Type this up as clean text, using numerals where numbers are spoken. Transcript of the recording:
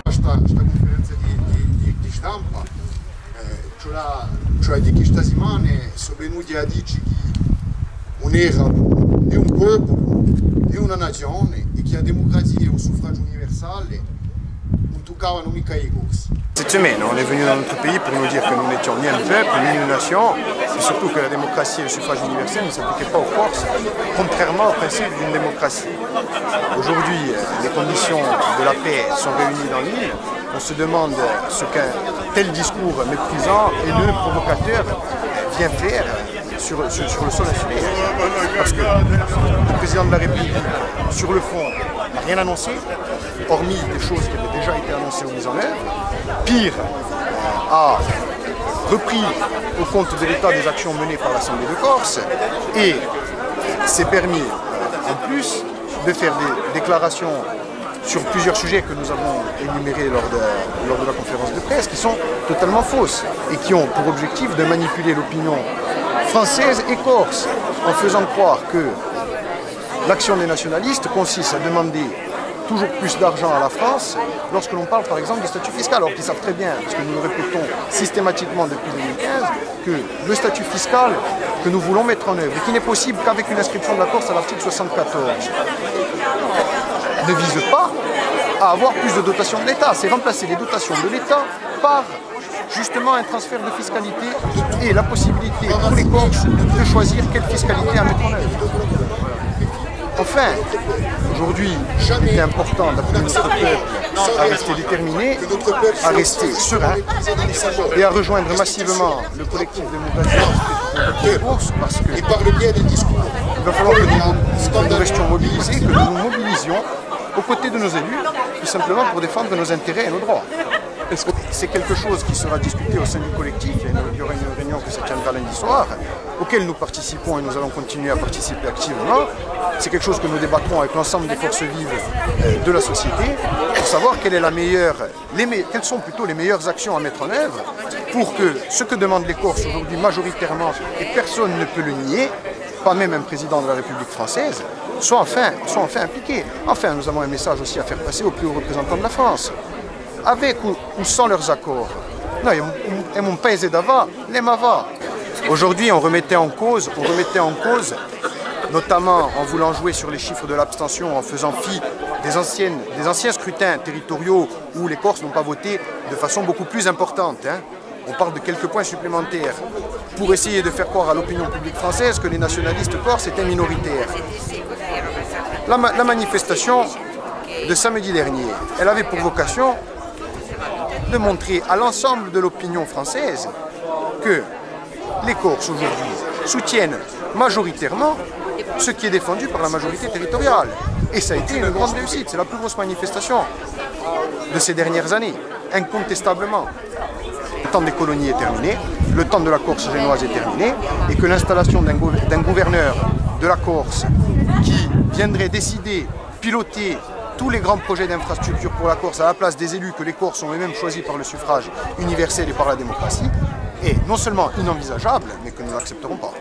Esta conferenza di stampa, cioè di questa settimana sono venuti a dirci che un'era è un popolo, è una nazione e che la democrazia e il suffragio universale non toccavano mica i corsi. Cette semaine, on est venu dans notre pays pour nous dire que nous n'étions ni un peuple, ni une nation, et surtout que la démocratie et le suffrage universel ne s'appliquaient pas aux Corses, contrairement au principe d'une démocratie. Aujourd'hui, les conditions de la paix sont réunies dans l'île. On se demande ce qu'un tel discours méprisant et provocateur vient faire sur le sol insulaire. Parce que le président de la République, sur le fond, n'a rien annoncé, hormis des choses qui avaient déjà été annoncées ou mises en œuvre. Pire, a repris au compte de l'État des actions menées par l'Assemblée de Corse et s'est permis en plus de faire des déclarations sur plusieurs sujets que nous avons énumérés lors de la conférence de presse qui sont totalement fausses et qui ont pour objectif de manipuler l'opinion française et corse en faisant croire que l'action des nationalistes consiste à demander toujours plus d'argent à la France lorsque l'on parle par exemple du statut fiscal, alors qu'ils savent très bien, parce que nous le répétons systématiquement depuis 2015, que le statut fiscal que nous voulons mettre en œuvre et qui n'est possible qu'avec une inscription de la Corse à l'article 74 ne vise pas à avoir plus de dotations de l'État, c'est remplacer les dotations de l'État par justement un transfert de fiscalité et la possibilité pour les Corses de choisir quelle fiscalité à mettre en œuvre. Enfin, aujourd'hui, il est important d'appeler notre peuple à rester déterminé, à rester serein et à rejoindre massivement le collectif démocratique de Corse parce qu'il va falloir que nous restions mobilisés, que nous nous mobilisions aux côtés de nos élus, tout simplement pour défendre nos intérêts et nos droits. C'est quelque chose qui sera discuté au sein du collectif. Il y aura une réunion qui se tiendra lundi soir, auquel nous participons et nous allons continuer à participer activement. C'est quelque chose que nous débattrons avec l'ensemble des forces vives de la société pour savoir quelles sont plutôt les meilleures actions à mettre en œuvre pour que ce que demandent les Corses aujourd'hui majoritairement, et personne ne peut le nier, pas même un président de la République française, soit enfin impliqués. Enfin, nous avons un message aussi à faire passer aux plus hauts représentants de la France. Avec ou sans leurs accords. Non, et mon paese d'ava, les mava. Aujourd'hui, on remettait en cause, notamment en voulant jouer sur les chiffres de l'abstention, en faisant fi des anciens scrutins territoriaux où les Corses n'ont pas voté de façon beaucoup plus importante. On parle de quelques points supplémentaires pour essayer de faire croire à l'opinion publique française que les nationalistes corses étaient minoritaires. La manifestation de samedi dernier, elle avait pour vocation de montrer à l'ensemble de l'opinion française que les Corses aujourd'hui soutiennent majoritairement ce qui est défendu par la majorité territoriale. Et ça a été une grande réussite, c'est la plus grosse manifestation de ces dernières années, incontestablement. Le temps des colonies est terminé, le temps de la Corse génoise est terminé, et que l'installation d'un gouverneur de la Corse qui viendrait décider, piloter tous les grands projets d'infrastructure pour la Corse à la place des élus que les Corses ont eux-mêmes choisis par le suffrage universel et par la démocratie est non seulement inenvisageable, mais que nous n'accepterons pas.